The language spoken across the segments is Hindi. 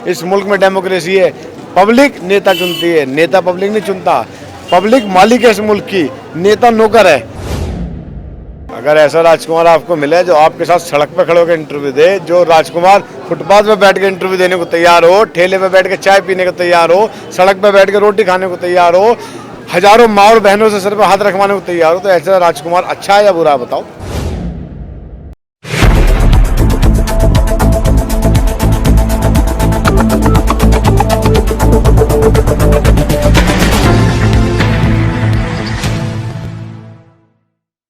इस मुल्क में डेमोक्रेसी है, पब्लिक नेता चुनती है, नेता पब्लिक नहीं चुनता। पब्लिक मालिक है इस मुल्क की, नेता नौकर है। अगर ऐसा राजकुमार आपको मिले जो आपके साथ सड़क पे खड़े होकर इंटरव्यू दे, जो राजकुमार फुटपाथ पे बैठ के इंटरव्यू देने को तैयार हो, ठेले पे बैठ के चाय पीने को तैयार हो, सड़क पे बैठ के रोटी खाने को तैयार हो, हजारों माँ और बहनों से सर पे हाथ रखवाने को तैयार हो, तो ऐसा राजकुमार अच्छा है या बुरा, बताओ।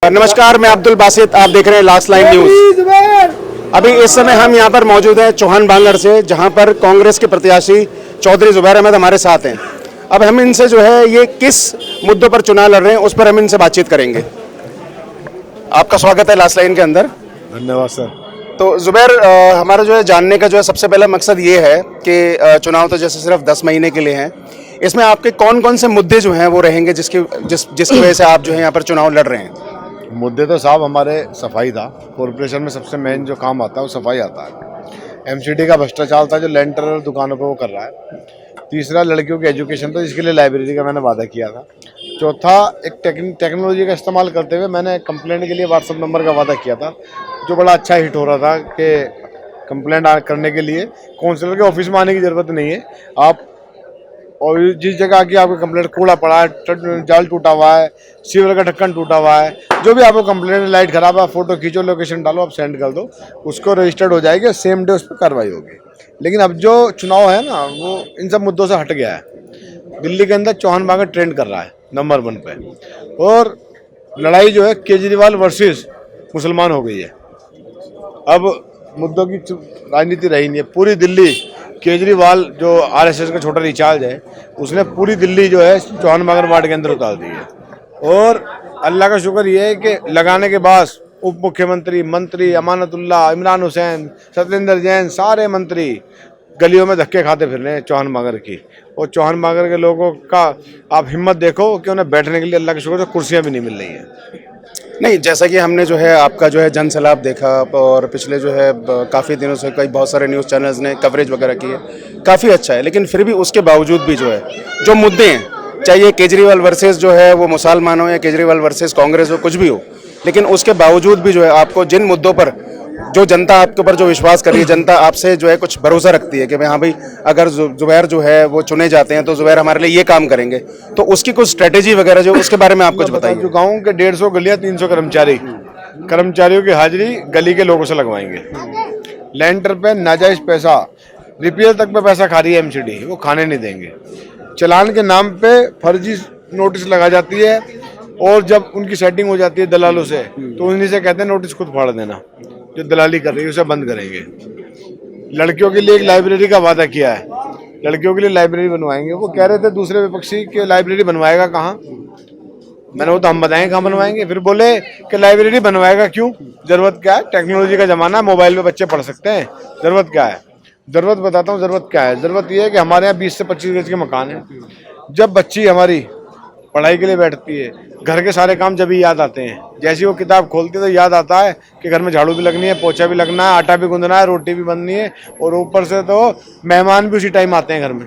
नमस्कार, मैं अब्दुल बासित, आप देख रहे हैं लास्ट लाइन न्यूज। अभी इस समय हम यहाँ पर मौजूद हैं चौहान बांगर से, जहाँ पर कांग्रेस के प्रत्याशी चौधरी जुबैर अहमद हमारे साथ हैं। अब हम इनसे जो है ये किस मुद्दों पर चुनाव लड़ रहे हैं उस पर हम इनसे बातचीत करेंगे। आपका स्वागत है लास्ट लाइन के अंदर। धन्यवाद सर। तो जुबैर, हमारा जो है जानने का जो है सबसे पहला मकसद ये है कि चुनाव तो जैसे सिर्फ 10 महीने के लिए हैं, इसमें आपके कौन कौन से मुद्दे जो हैं वो रहेंगे जिसकी वजह से आप जो है यहाँ पर चुनाव लड़ रहे हैं? मुद्दे तो साहब हमारे सफाई था। कॉरपोरेशन में सबसे मेन जो काम आता है वो सफाई आता है। एमसीडी का भ्रष्टाचार था जो लेंटर और दुकानों पे वो कर रहा है। तीसरा, लड़कियों की एजुकेशन, तो इसके लिए लाइब्रेरी का मैंने वादा किया था। चौथा, एक टेक्नोलॉजी का इस्तेमाल करते हुए मैंने कंप्लेंट के लिए व्हाट्सएप नंबर का वादा किया था, जो बड़ा अच्छा हिट हो रहा था कि कंप्लेंट करने के लिए काउंसिलर के ऑफिस में आने की ज़रूरत नहीं है। आप और जिस जगह की आपको कंप्लेंट, कूड़ा पड़ा है, जाल टूटा हुआ है, सीवर का ढक्कन टूटा हुआ है, जो भी आपको कंप्लेंट, लाइट खराब है, फोटो खींचो, लोकेशन डालो, आप सेंड कर दो, उसको रजिस्टर्ड हो जाएगी, सेम डे उस पर कार्रवाई होगी। लेकिन अब जो चुनाव है ना, वो इन सब मुद्दों से हट गया है। दिल्ली के अंदर चौहान बांगर ट्रेंड कर रहा है नंबर 1 पे, और लड़ाई जो है केजरीवाल वर्सेस मुसलमान हो गई है। अब मुद्दों की राजनीति रही नहीं है। पूरी दिल्ली, केजरीवाल जो आरएसएस का छोटा रिचार्ज है, उसने पूरी दिल्ली जो है चौहान बांगर वार्ड के अंदर उतार दी है। और अल्लाह का शुक्र ये है कि लगाने के बाद उप मुख्यमंत्री, मंत्री, अमानतुल्लाह, इमरान हुसैन, सत्येंद्र जैन, सारे मंत्री गलियों में धक्के खाते फिर रहे हैं चौहान बांगर की। और चौहान बांगर के लोगों का आप हिम्मत देखो कि उन्हें बैठने के लिए अल्लाह का शुक्र से कुर्सियाँ भी नहीं मिल रही हैं। नहीं, जैसा कि हमने जो है आपका जो है जन सैलाब देखा, और पिछले जो है काफ़ी दिनों से कई बहुत सारे न्यूज़ चैनल्स ने कवरेज वगैरह की है, काफ़ी अच्छा है। लेकिन फिर भी उसके बावजूद भी जो है जो मुद्दे हैं, चाहे केजरीवाल वर्सेस जो है वो मुसलमान हो या केजरीवाल वर्सेस कांग्रेस हो, कुछ भी हो, लेकिन उसके बावजूद भी जो है आपको जिन मुद्दों पर जो जनता आपके ऊपर जो विश्वास कर रही है, जनता आपसे जो है कुछ भरोसा रखती है कि भाई हाँ भाई, अगर जुबैर जो है वो चुने जाते हैं तो जुबैर हमारे लिए ये काम करेंगे, तो उसकी कुछ स्ट्रेटेजी वगैरह जो उसके बारे में आप कुछ बताइए। जो गाँव के 150 गलियाँ, 300 कर्मचारियों की हाजिरी गली के लोगों से लगवाएंगे। लेंटर पे नाजायज पैसा, रिपेयर तक पे पैसा खा रही है एमसीडी, वो खाने नहीं देंगे। चलान के नाम पे फर्जी नोटिस लगा जाती है, और जब उनकी सेटिंग हो जाती है दलालों से, तो उन्हीं से कहते हैं नोटिस खुद फाड़ देना। जो दलाली कर रही है उसे बंद करेंगे। लड़कियों के लिए एक लाइब्रेरी का वादा किया है, लड़कियों के लिए लाइब्रेरी बनवाएंगे। वो कह रहे थे दूसरे विपक्षी कि लाइब्रेरी बनवाएगा कहाँ। मैंने वो तो हम बताएं कहाँ बनवाएंगे। फिर बोले कि लाइब्रेरी बनवाएगा क्यों, जरूरत क्या है, टेक्नोलॉजी का जमाना है, मोबाइल पे बच्चे पढ़ सकते हैं, जरूरत क्या है। जरूरत बताता हूँ जरूरत क्या है। जरूरत ये है कि हमारे यहाँ 20 से 25 गज के मकान है। जब बच्ची हमारी पढ़ाई के लिए बैठती है, घर के सारे काम जब ही याद आते हैं। जैसी वो किताब खोलती है तो याद आता है कि घर में झाड़ू भी लगनी है, पोछा भी लगना है, आटा भी गूंदना है, रोटी भी बननी है, और ऊपर से तो मेहमान भी उसी टाइम आते हैं घर में।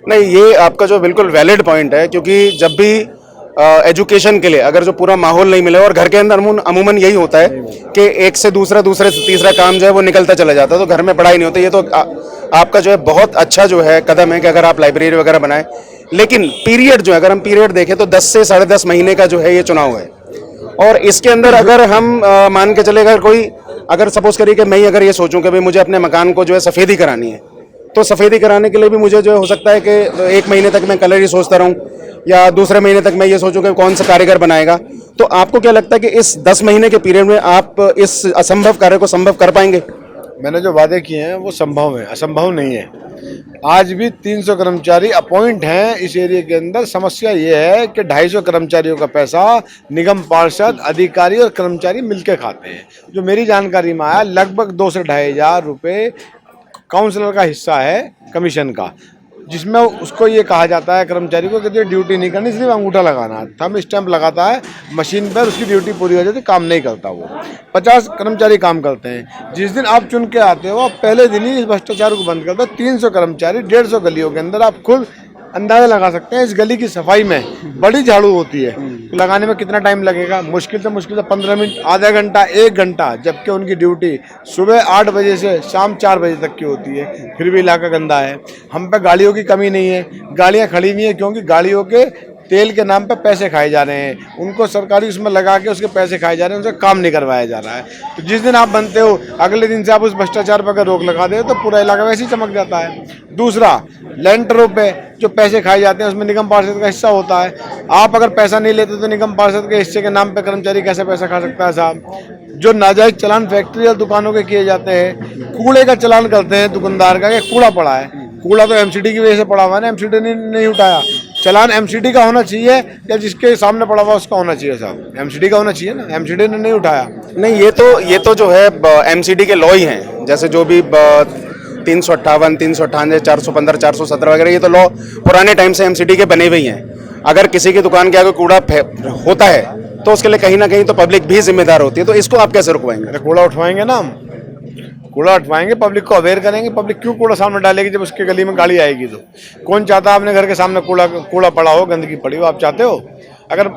नहीं, ये आपका जो बिल्कुल वैलिड पॉइंट है, क्योंकि जब भी एजुकेशन के लिए अगर जो पूरा माहौल नहीं मिले, और घर के अंदर अमूमन यही होता है कि एक से दूसरा, दूसरे से तीसरा काम जो है वो निकलता चला जाता है, तो घर में पढ़ाई नहीं होती। ये तो आपका जो है बहुत अच्छा जो है कदम है कि अगर आप लाइब्रेरी वगैरह बनाएं। लेकिन पीरियड जो है, अगर हम पीरियड देखें तो 10 से 10.5 महीने का जो है ये चुनाव है, और इसके अंदर अगर हम मान के चले, अगर सपोज करिए कि मैं अगर ये सोचूं कि भाई मुझे अपने मकान को जो है सफ़ेदी करानी है, तो सफ़ेदी कराने के लिए भी मुझे जो है हो सकता है कि 1 महीने तक मैं कलर ही सोचता रहूं, या दूसरे महीने तक मैं ये सोचूं कि कौन सा कारीगर बनाएगा। तो आपको क्या लगता है कि इस 10 महीने के पीरियड में आप इस असंभव कार्य को संभव कर पाएंगे? मैंने जो वादे किए हैं वो संभव है, असंभव नहीं है। आज भी 300 कर्मचारी अपॉइंट हैं इस एरिया के अंदर। समस्या ये है कि 250 कर्मचारियों का पैसा निगम पार्षद, अधिकारी और कर्मचारी मिलकर खाते हैं। जो मेरी जानकारी में आया, लगभग 2 से 2.5 हज़ार रुपये काउंसलर का हिस्सा है कमीशन का। जिसमें उसको ये कहा जाता है कर्मचारी को कि तुझे ड्यूटी नहीं करनी, सिर्फ अंगूठा लगाना है, थंब स्टैंप लगाता है मशीन पर, उसकी ड्यूटी पूरी हो जाती, काम नहीं करता वो। 50 कर्मचारी काम करते हैं। जिस दिन आप चुन के आते हो आप पहले दिन ही इस भ्रष्टाचार को बंद करते हो। 300 कर्मचारी 150 गलियों के अंदर, आप खुद अंदाजा लगा सकते हैं इस गली की सफाई में बड़ी झाड़ू होती है, तो लगाने में कितना टाइम लगेगा? मुश्किल से 15 मिनट, आधा घंटा, 1 घंटा, जबकि उनकी ड्यूटी सुबह 8 बजे से शाम 4 बजे तक की होती है। फिर भी इलाका गंदा है। हम पे गाड़ियों की कमी नहीं है, गाड़ियां खड़ी नहीं है क्योंकि गाड़ियों के तेल के नाम पे पैसे खाए जा रहे हैं, उनको सरकारी उसमें लगा के उसके पैसे खाए जा रहे हैं, उनसे काम नहीं करवाया जा रहा है। तो जिस दिन आप बनते हो अगले दिन से आप उस भ्रष्टाचार पर अगर रोक लगा दे तो पूरा इलाका वैसे ही चमक जाता है। दूसरा, लैंटरों पे जो पैसे खाए जाते हैं उसमें निगम पार्षद का हिस्सा होता है। आप अगर पैसा नहीं लेते तो निगम पार्षद के हिस्से के नाम पे कर्मचारी कैसे पैसा खा सकता है साहब? जो नाजायज चालान फैक्ट्री और दुकानों के किए जाते हैं, कूड़े का चालान करते हैं दुकानदार का कि कूड़ा पड़ा है, कूड़ा तो एमसीडी की वजह से पड़ा हुआ है ना, एमसीडी ने नहीं उठाया। चालान एमसीडी का होना चाहिए या जिसके सामने पड़ा हुआ उसका होना चाहिए साहब? एमसीडी का होना चाहिए ना, एमसीडी ने नहीं उठाया। नहीं, ये तो जो है एमसीडी के लॉ ही हैं, जैसे जो भी 358, 398, 415, 417 वगैरह, ये तो लॉ पुराने टाइम से एमसीडी के बने हुए ही हैं। अगर किसी की दुकान के आगे कूड़ा होता है तो उसके लिए कहीं ना कहीं तो पब्लिक भी जिम्मेदार होती है, तो इसको आप कैसे रुकवाएंगे? अरे कूड़ा उठवाएंगे ना, हम कूड़ा उठवाएंगे, पब्लिक को अवेयर करेंगे। पब्लिक क्यों कूड़ा सामने डालेगी जब उसके गली में गाड़ी आएगी? तो कौन चाहता है अपने घर के सामने कूड़ा पड़ा हो, गंदगी पड़ी हो? आप चाहते हो? अगर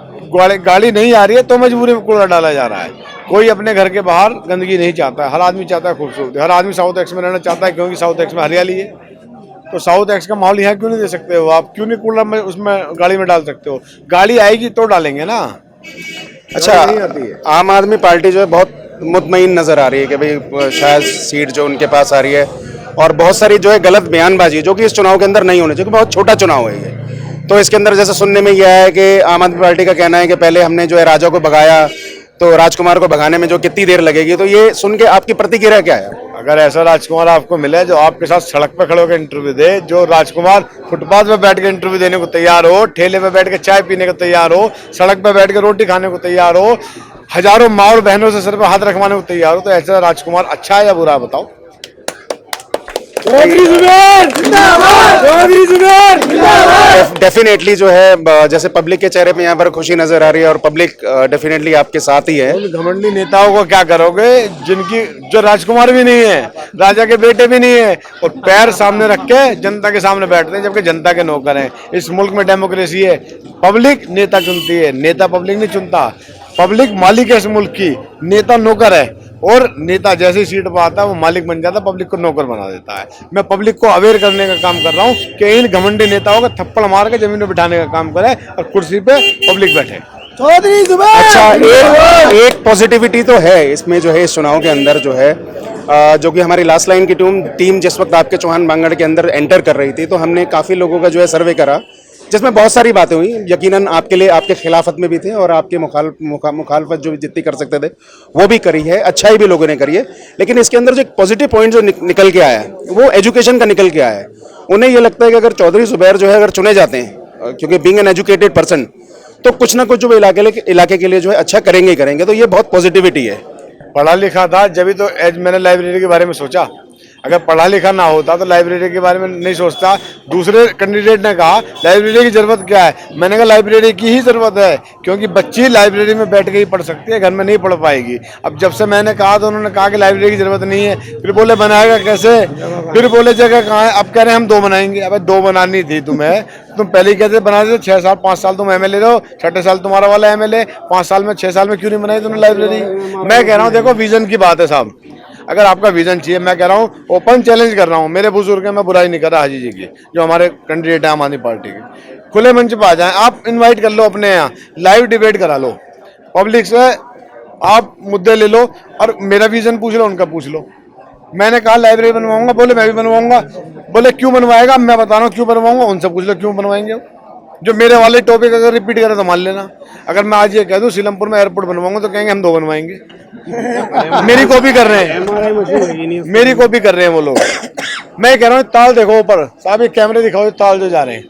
गाड़ी नहीं आ रही है तो मजबूरी में कूड़ा डाला जा रहा है। कोई अपने घर के बाहर गंदगी नहीं चाहता है, हर आदमी चाहता है खूबसूरती। हर आदमी साउथ एक्स में रहना चाहता है क्योंकि साउथ एक्स में हरियाली है। तो साउथ एक्स का माहौल यहाँ क्यों नहीं दे सकते हो आप? क्यों नहीं कूड़ा में उसमें गाड़ी में डाल सकते हो? गाड़ी आएगी तो डालेंगे ना। अच्छा, आम आदमी पार्टी जो है बहुत मुतमईन नजर आ रही है कि भाई शायद सीट जो उनके पास आ रही है, और बहुत सारी जो है गलत बयानबाजी जो कि इस चुनाव के अंदर नहीं होनी चाहिए, बहुत छोटा चुनाव है ये। तो इसके अंदर जैसे सुनने में यह है कि आम आदमी पार्टी का कहना है कि पहले हमने जो है राजा को भगाया, तो राजकुमार को भगाने में जो कितनी देर लगेगी, तो ये सुन के आपकी प्रतिक्रिया क्या है? अगर ऐसा राजकुमार आपको मिले जो आपके साथ सड़क पर खड़े होकर इंटरव्यू दे, जो राजकुमार फुटपाथ पे बैठ के इंटरव्यू देने को तैयार हो, ठेले पे बैठ के चाय पीने को तैयार हो, सड़क पे बैठ के रोटी खाने को तैयार हो, हजारों माँ और बहनों से सर पे हाथ रखवाने को तैयार हो, तो ऐसा राजकुमार अच्छा है या बुरा, बताओ? डेफिनेटली जो है जैसे पब्लिक के चेहरे पे यहाँ पर खुशी नजर आ रही है और पब्लिक डेफिनेटली आपके साथ ही है। घमंडी नेताओं को क्या करोगे जिनकी जो राजकुमार भी नहीं है, राजा के बेटे भी नहीं है, और पैर सामने रख के जनता के सामने बैठते हैं, जबकि जनता के नौकर हैं। इस मुल्क में डेमोक्रेसी है, पब्लिक नेता चुनती है, नेता पब्लिक नहीं चुनता। पब्लिक मालिक है इस मुल्क की, नेता नौकर है, और नेता जैसे ही सीट पर आता है वो मालिक बन जाता है, पब्लिक को नौकर बना देता है। मैं पब्लिक को अवेयर करने का काम कर रहा हूँ कि इन घमंडी नेताओं का थप्पड़ मार के जमीन में बिठाने का काम करे और कुर्सी पे पब्लिक बैठे। अच्छा, एक पॉजिटिविटी तो है इसमें जो है, इस चुनाव के अंदर जो है जो कि हमारी लास्ट लाइन की टीम जिस वक्त आपके चौहान बांगड़ के अंदर एंटर कर रही थी, तो हमने काफ़ी लोगों का जो है सर्वे करा, जिसमें बहुत सारी बातें हुई। यकीनन आपके लिए, आपके खिलाफत में भी थे और आपके मुखालफत जो जितनी कर सकते थे वो भी करी है, अच्छाई भी लोगों ने करी है। लेकिन इसके अंदर जो एक पॉजिटिव पॉइंट जो निकल के आया है वो एजुकेशन का निकल के आया है। उन्हें ये लगता है कि अगर चौधरी जुबैर जो है अगर चुने जाते हैं, क्योंकि बीइंग एन एजुकेटेड पर्सन, तो कुछ ना कुछ जो इलाके के लिए जो है अच्छा करेंगे ही करेंगे। तो ये बहुत पॉजिटिविटी है। पढ़ा लिखा था जब तो मैंने लाइब्रेरी के बारे में सोचा। अगर पढ़ा लिखा ना होता तो लाइब्रेरी के बारे में नहीं सोचता। दूसरे कैंडिडेट ने कहा लाइब्रेरी की जरूरत क्या है, मैंने कहा लाइब्रेरी की ही जरूरत है, क्योंकि बच्ची लाइब्रेरी में बैठ के ही पढ़ सकती है, घर में नहीं पढ़ पाएगी। अब जब से मैंने कहा तो उन्होंने कहा कि लाइब्रेरी की जरूरत नहीं है। फिर बोले बनाएगा कैसे, फिर बोले जगह कहाँ है, अब कह रहे हैं हम 2 बनाएंगे। अब 2 बनानी थी तुम्हें, तुम पहले ही कहते बना देते। 6 साल 5 साल तुम एमएलए रहो, 6ठे साल तुम्हारा वाला एमएलए, 5 साल में 6 साल में क्यों नहीं बनाई तुमने लाइब्रेरी? मैं कह रहा हूँ देखो विजन की बात है साहब, अगर आपका विजन चाहिए, मैं कह रहा हूँ ओपन चैलेंज कर रहा हूँ, मेरे बुजुर्ग हैं, मैं बुराई नहीं कर रहा हाजी जी की, जो हमारे कैंडिडेट है आम आदमी पार्टी के, खुले मंच पर आ जाएं। आप इनवाइट कर लो अपने यहाँ, लाइव डिबेट करा लो, पब्लिक से आप मुद्दे ले लो और मेरा विजन पूछ लो, उनका पूछ लो। मैंने कहा लाइब्रेरी बनवाऊंगा, बोले मैं भी बनवाऊंगा। बोले क्यों बनवाएगा, मैं बता रहा हूँ क्यों बनवाऊंगा, उनसे पूछ लो क्यों बनवाएंगे। जो मेरे वाले टॉपिक अगर रिपीट करे तो मान लेना। अगर मैं आज ये कह दूं सीलमपुर में एयरपोर्ट बनवाऊंगा तो कहेंगे हम 2 बनवाएंगे। मेरी कॉपी कर रहे हैं, मेरी कॉपी कर रहे हैं वो लोग। मैं कह रहा हूँ ताल देखो ऊपर साहब, ये कैमरे दिखाओ ताल जो जा रहे हैं।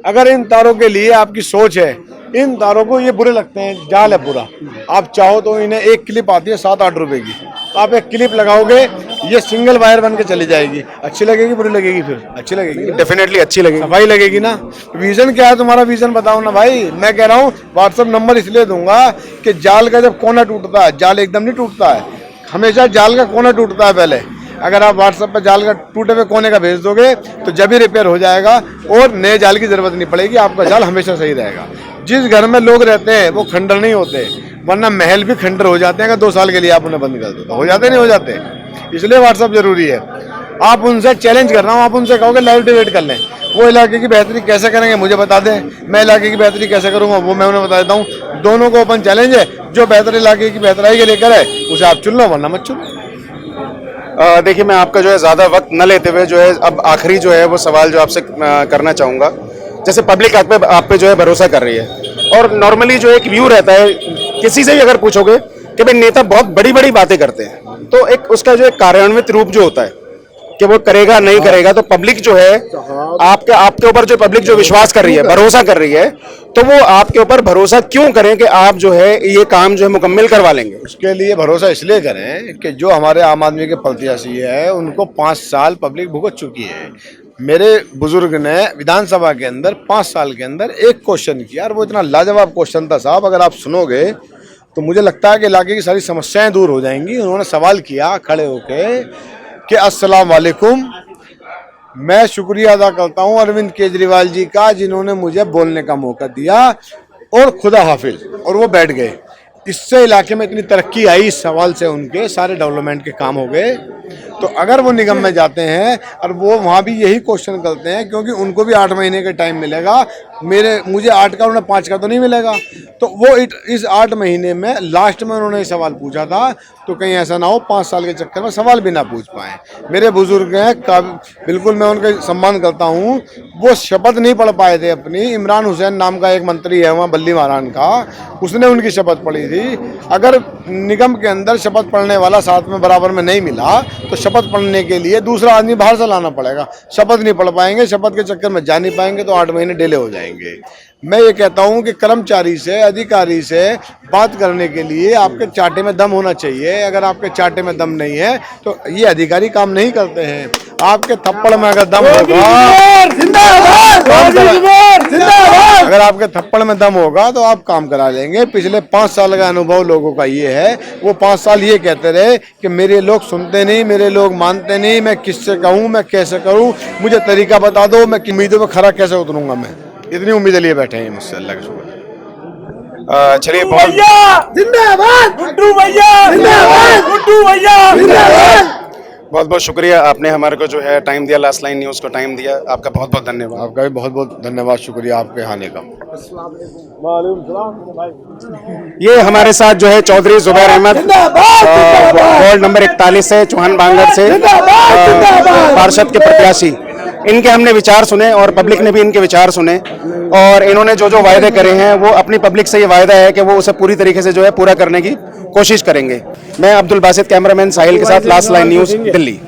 अगर इन तारों के लिए आपकी सोच है इन तारों को ये बुरे लगते हैं, जाल है पूरा। आप चाहो तो इन्हें एक क्लिप आती है 7-8 रुपए की, तो आप एक क्लिप लगाओगे, ये सिंगल वायर बन के चली जाएगी। अच्छी लगेगी बुरी लगेगी? फिर अच्छी लगेगी, डेफिनेटली अच्छी लगेगी। सफाई लगेगी ना। विजन क्या है तुम्हारा? विजन बताओ ना भाई। मैं कह रहा हूँ व्हाट्सएप नंबर इसलिए दूंगा कि जाल का जब कोना टूटता है, जाल एकदम नहीं टूटता है, हमेशा जाल का कोना टूटता है पहले। अगर आप व्हाट्सएप पे जाल का टूटे हुए कोने का भेज दोगे तो जब ही रिपेयर हो जाएगा और नए जाल की जरूरत नहीं पड़ेगी, आपका जाल हमेशा सही रहेगा। जिस घर में लोग रहते हैं वो खंडर नहीं होते, वरना महल भी खंडर हो जाते हैं अगर 2 साल के लिए आप उन्हें बंद कर दो तो। हो जाते नहीं हो जाते, इसलिए व्हाट्सएप जरूरी है। आप उनसे चैलेंज कर रहा हूँ, आप उनसे कहोगे लाइव डिबेट कर लें, वो इलाके की बेहतरी कैसे करेंगे मुझे बता दें, मैं इलाके की बेहतरी कैसे करूँगा वो मैं उन्हें बता देता हूँ। दोनों को ओपन चैलेंज है, जो बेहतर इलाके की बेहतराई के लिए करे उसे आप चुन लो, वरना मत चुनो। देखिए, मैं आपका जो है ज़्यादा वक्त न लेते हुए जो है अब आखिरी जो है वो सवाल जो आपसे करना चाहूँगा। जैसे पब्लिक आप पे जो है भरोसा कर रही है और नॉर्मली जो एक व्यू रहता है, किसी से भी अगर पूछोगे कि भाई नेता बहुत बड़ी बड़ी बातें करते हैं, तो एक उसका जो एक कार्यान्वित रूप जो होता है कि वो करेगा नहीं करेगा, तो पब्लिक जो है आपके ऊपर जो पब्लिक जो विश्वास कर रही है, भरोसा कर रही है, तो वो आपके ऊपर भरोसा क्यों करें कि आप जो है ये काम जो है मुकम्मल करवा लेंगे? उसके लिए भरोसा इसलिए करें कि जो हमारे आम आदमी के प्रत्याशी है उनको 5 साल पब्लिक भुगत चुकी है। मेरे बुजुर्ग ने विधानसभा के अंदर 5 साल के अंदर एक क्वेश्चन किया और वो इतना लाजवाब क्वेश्चन था साहब, अगर आप सुनोगे तो मुझे लगता है कि इलाके की सारी समस्याएं दूर हो जाएंगी। उन्होंने सवाल किया खड़े होके कि अस्सलाम वालेकुम, मैं शुक्रिया अदा करता हूं अरविंद केजरीवाल जी का जिन्होंने मुझे बोलने का मौका दिया, और खुदा हाफिज, और वो बैठ गए। इससे इलाके में इतनी तरक्की आई, इस सवाल से उनके सारे डेवलपमेंट के काम हो गए। तो अगर वो निगम में जाते हैं और वो वहाँ भी यही क्वेश्चन करते हैं, क्योंकि उनको भी 8 महीने का टाइम मिलेगा, मुझे 8 का उन्हें 5 का तो नहीं मिलेगा, तो वो इस 8 महीने में लास्ट में उन्होंने सवाल पूछा था, तो कहीं ऐसा ना हो 5 साल के चक्कर में सवाल भी ना पूछ पाए। मेरे बुजुर्ग हैं, बिल्कुल मैं उनका सम्मान करता हूँ, वो शपथ नहीं पढ़ पाए थे अपनी। इमरान हुसैन नाम का एक मंत्री है वहाँ बल्ली महारान का, उसने उनकी शपथ पढ़ी थी। अगर निगम के अंदर शपथ पढ़ने वाला साथ में बराबर में नहीं मिला तो शपथ पढ़ने के लिए दूसरा आदमी बाहर से लाना पड़ेगा। शपथ नहीं पढ़ पाएंगे, शपथ के चक्कर में जा नहीं पाएंगे, तो 8 महीने डिले हो जाएंगे। मैं ये कहता हूँ कि कर्मचारी से, अधिकारी से बात करने के लिए आपके चाटे में दम होना चाहिए। अगर आपके चाटे में दम नहीं है तो ये अधिकारी काम नहीं करते हैं। आपके थप्पड़ में अगर दम होगा, अगर आपके थप्पड़ में दम होगा तो आप काम करा लेंगे। पिछले 5 साल का अनुभव लोगों का ये है, वो 5 साल ये कहते रहे कि मेरे लोग सुनते नहीं, मेरे लोग मानते नहीं, मैं किससे कहूँ, मैं कैसे करूँ, मुझे तरीका बता दो, मैं उम्मीदों पर खरा कैसे उतरूंगा। मैं इतनी उम्मीदें लिए बैठे हैं मुझसे, अल्लाह का शुक्र। चलिए, बहुत बहुत शुक्रिया, आपने हमारे को जो है टाइम दिया, लास्ट लाइन न्यूज़ को टाइम दिया, आपका बहुत बहुत धन्यवाद। आपका भी बहुत बहुत धन्यवाद, शुक्रिया आपके आने का। ये हमारे साथ जो है चौधरी जुबैर अहमद, वार्ड नंबर 41 से, चौहान बांगर से पार्षद के प्रत्याशी, इनके हमने विचार सुने और पब्लिक ने भी इनके विचार सुने, और इन्होंने जो जो वायदे करे हैं वो अपनी पब्लिक से ये वायदा है कि वो उसे पूरी तरीके से जो है पूरा करने की कोशिश करेंगे। मैं अब्दुल बासित, कैमरामैन साहिल के साथ, लास्ट लाइन न्यूज़, दिल्ली।